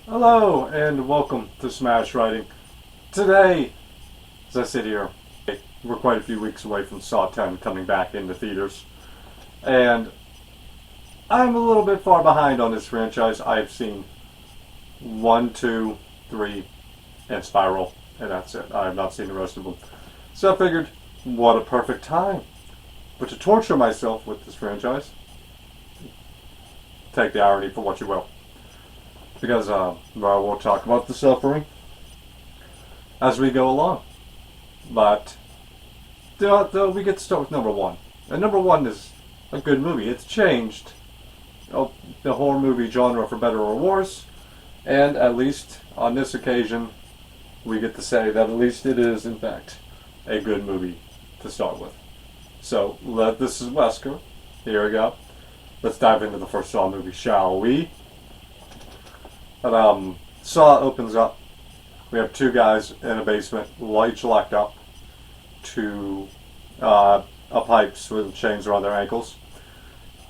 Hello and welcome to Smash Writing. Today, as I sit here, we're quite a few weeks away from Saw 10 coming back into theaters. And I'm a little bit far behind on this franchise. I've seen 1, 2, 3, and Spiral, and that's it. I have not seen the rest of them. So I figured, what a perfect time. But to torture myself with this franchise, take the irony for what you will. Because we'll talk about the suffering as we go along. But we get to start with number one. And number one is a good movie. It's changed the horror movie genre for better or worse. And at least on this occasion, we get to say that at least it is, in fact, a good movie to start with. So, this is Wesker. Here we go. Let's dive into the first Saw movie, shall we? And, Saw opens up. We have two guys in a basement, each locked up to pipes with chains around their ankles.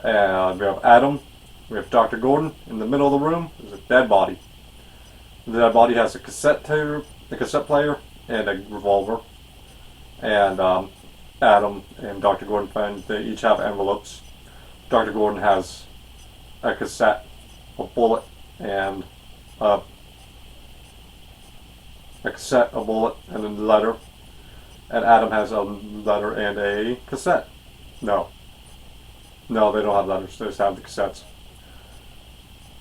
And we have Adam. We have Dr. Gordon in the middle of the room. There's a dead body. The dead body has a cassette player, and a revolver. And Adam and Dr. Gordon find they each have envelopes. Dr. Gordon has a cassette, a bullet, and a cassette, a bullet, and a letter. And Adam has a letter and a cassette. No, they don't have letters. They just have the cassettes.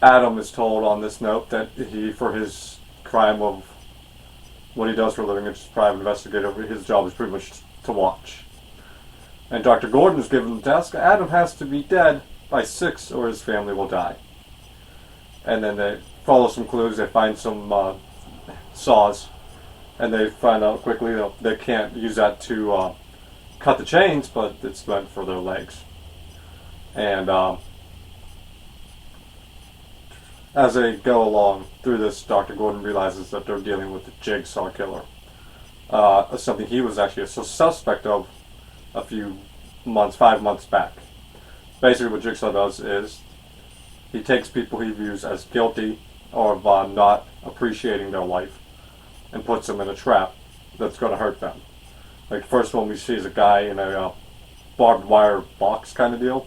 Adam is told on this note that for his crime of what he does for a living, it's private investigator, his job is pretty much to watch. And Dr. Gordon is given the task, Adam has to be dead by 6 or his family will die. And then they follow some clues, they find some saws, and they find out quickly that they can't use that to cut the chains, but it's meant for their legs. And as they go along through this, Dr. Gordon realizes that they're dealing with the Jigsaw Killer. Something he was actually a suspect of a few months, 5 months back. Basically what Jigsaw does is he takes people he views as guilty or of not appreciating their life and puts them in a trap that's going to hurt them. Like the first one we see is a guy in a barbed wire box kind of deal,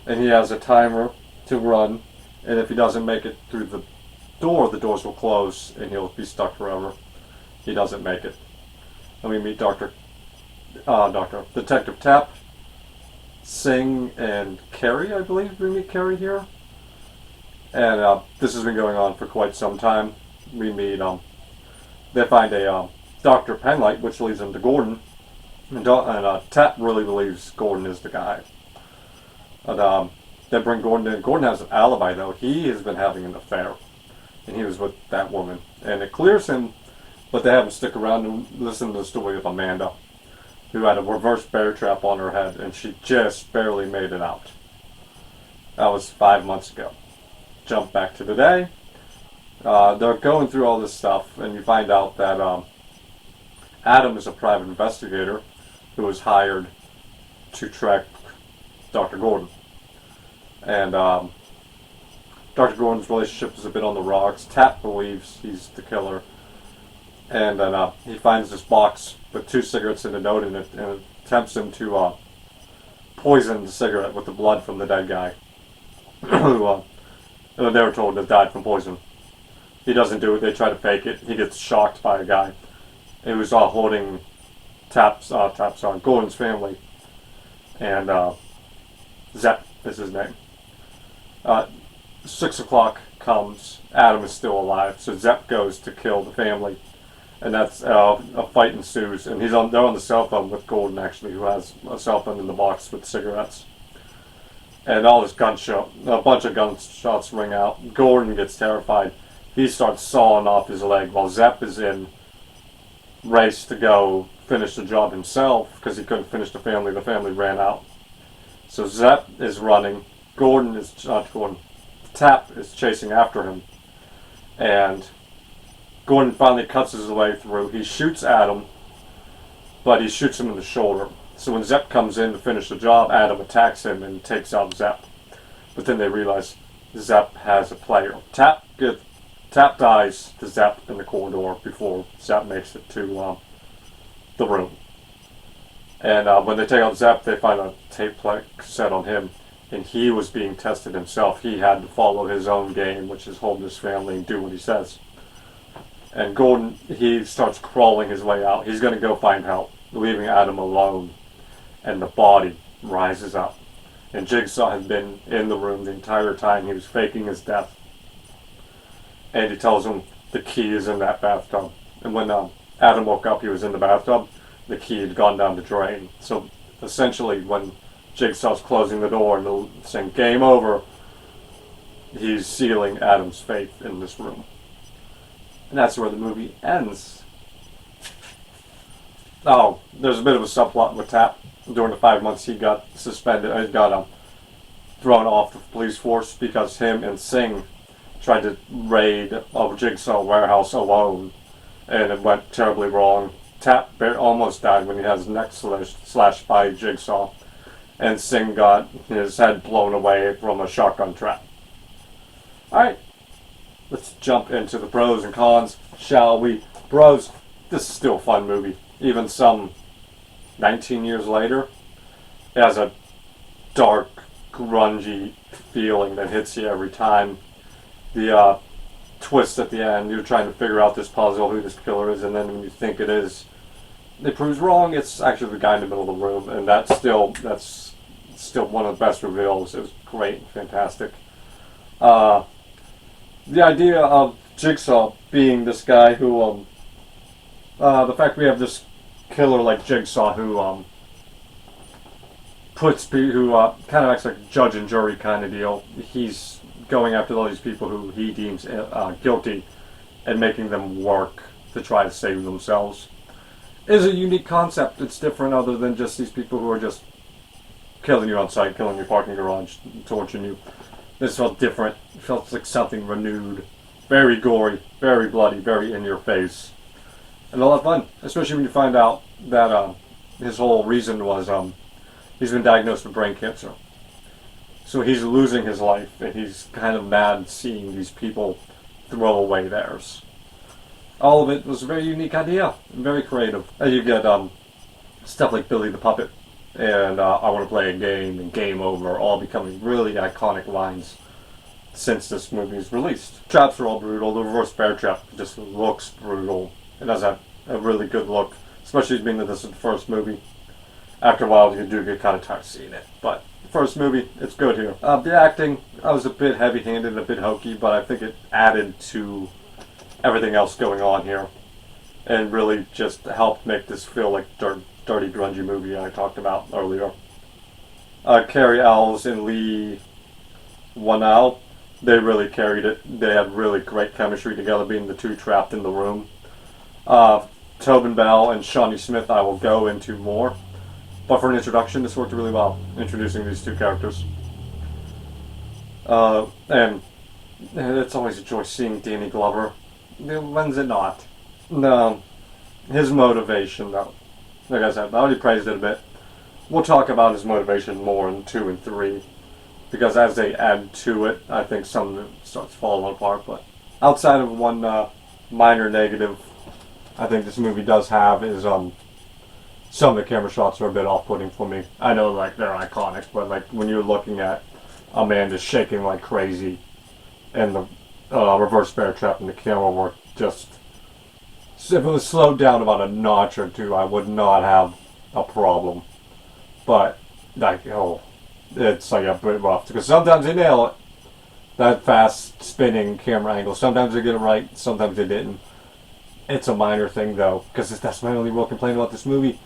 and he has a timer to run, and if he doesn't make it through the doors will close and he'll be stuck forever. He doesn't make it. And we meet Detective Tapp, Singh, and Carrie, I believe we meet Carrie here. And this has been going on for quite some time. We meet, they find a Dr. Penlight, which leads them to Gordon. And Tapp really believes Gordon is the guy. And they bring Gordon in. Gordon has an alibi, though. He has been having an affair. And he was with that woman. And it clears him, but they have him stick around and listen to the story of Amanda, who had a reverse bear trap on her head, and she just barely made it out. That was 5 months ago. Jump back to today. They're going through all this stuff, and you find out that Adam is a private investigator who was hired to track Dr. Gordon. And Dr. Gordon's relationship is a bit on the rocks. Tapp believes he's the killer. And then he finds this box with 2 cigarettes and a note in it, and it tempts him to poison the cigarette with the blood from the dead guy. Who they were told has died from poison. He doesn't do it, they try to fake it. He gets shocked by a guy who was holding Gordon's family. And Zepp is his name. 6 o'clock comes, Adam is still alive, so Zepp goes to kill the family. And that's a fight ensues, and they're on the cell phone with Gordon, actually, who has a cell phone in the box with cigarettes. And all this a bunch of gunshots ring out. Gordon gets terrified. He starts sawing off his leg while Zepp is in race to go finish the job himself because he couldn't finish the family. The family ran out. So Zepp is running. Tapp is chasing after him. And Gordon finally cuts his way through. He shoots Adam, but he shoots him in the shoulder. So when Zepp comes in to finish the job, Adam attacks him and takes out Zepp. But then they realize Zepp has a player. Tapp Tap dies to Zep in the corridor before Zep makes it to the room. And when they take out Zep, they find a tape set on him, and he was being tested himself. He had to follow his own game, which is hold his family and do what he says. And Gordon, he starts crawling his way out. He's going to go find help, leaving Adam alone. And the body rises up. And Jigsaw has been in the room the entire time. He was faking his death. And he tells him the key is in that bathtub. And when Adam woke up, he was in the bathtub. The key had gone down the drain. So essentially, when Jigsaw's closing the door and saying game over, he's sealing Adam's fate in this room. And that's where the movie ends. Oh, there's a bit of a subplot with Tap. During the 5 months he got suspended, he got thrown off the police force because him and Singh tried to raid a Jigsaw warehouse alone, and it went terribly wrong. Tap almost died when he had his neck slashed by Jigsaw, and Singh got his head blown away from a shotgun trap. Alright, let's jump into the pros and cons, shall we? Bros, this is still a fun movie. Even some 19 years later, it has a dark, grungy feeling that hits you every time. The twist at the end, you're trying to figure out this puzzle, who this killer is, and then when you think it is, it proves wrong. It's actually the guy in the middle of the room, and that's still one of the best reveals. It was great and fantastic. The idea of Jigsaw being this guy who, the fact we have this killer like Jigsaw who kind of acts like a judge and jury kind of deal. He's going after all these people who he deems guilty and making them work to try to save themselves. It is a unique concept. It's different other than just these people who are just killing you on sight, killing your parking garage, torturing you. This felt different. It felt like something renewed. Very gory, very bloody, very in your face. And a lot of fun, especially when you find out that his whole reason was he's been diagnosed with brain cancer. So he's losing his life, and he's kind of mad seeing these people throw away theirs. All of it was a very unique idea, and very creative. And you get stuff like Billy the Puppet, and I Want to Play a Game, and Game Over, all becoming really iconic lines since this movie is released. Traps are all brutal. The reverse bear trap just looks brutal. It has a really good look, especially being that this is the first movie. After a while, you do get kind of tired of seeing it, but the first movie, it's good here. The acting, I was a bit heavy-handed, a bit hokey, but I think it added to everything else going on here, and really just helped make this feel like dirty, grungy movie I talked about earlier. Cary Elwes and Lee Whannell, they really carried it. They had really great chemistry together, being the two trapped in the room. Tobin Bell and Shawnee Smith I will go into more, but for an introduction this worked really well, introducing these two characters. And it's always a joy seeing Danny Glover. When's it not? No, his motivation though, like I said, I already praised it a bit. We'll talk about his motivation more in 2 and 3, because as they add to it, I think some of it starts falling apart. But outside of one minor negative I think this movie does have is some of the camera shots are a bit off-putting for me. I know like they're iconic, but like when you're looking at a man just shaking like crazy, and the reverse bear trap and the camera work just, if it was slowed down about a notch or two, I would not have a problem. But like, it's like a bit rough, because sometimes they nail it, that fast spinning camera angle. Sometimes they get it right, sometimes they didn't. It's a minor thing though, because that's my only real complaint about this movie.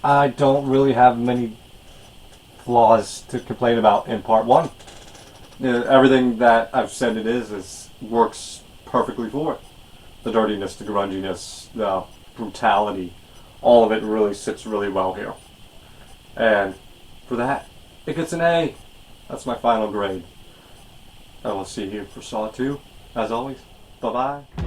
I don't really have many flaws to complain about in part 1. Everything that I've said it is works perfectly for it. The dirtiness, the grunginess, the brutality, all of it really sits really well here. And for that, it gets an A. That's my final grade. I will see you for Saw 2, as always. Bye-bye.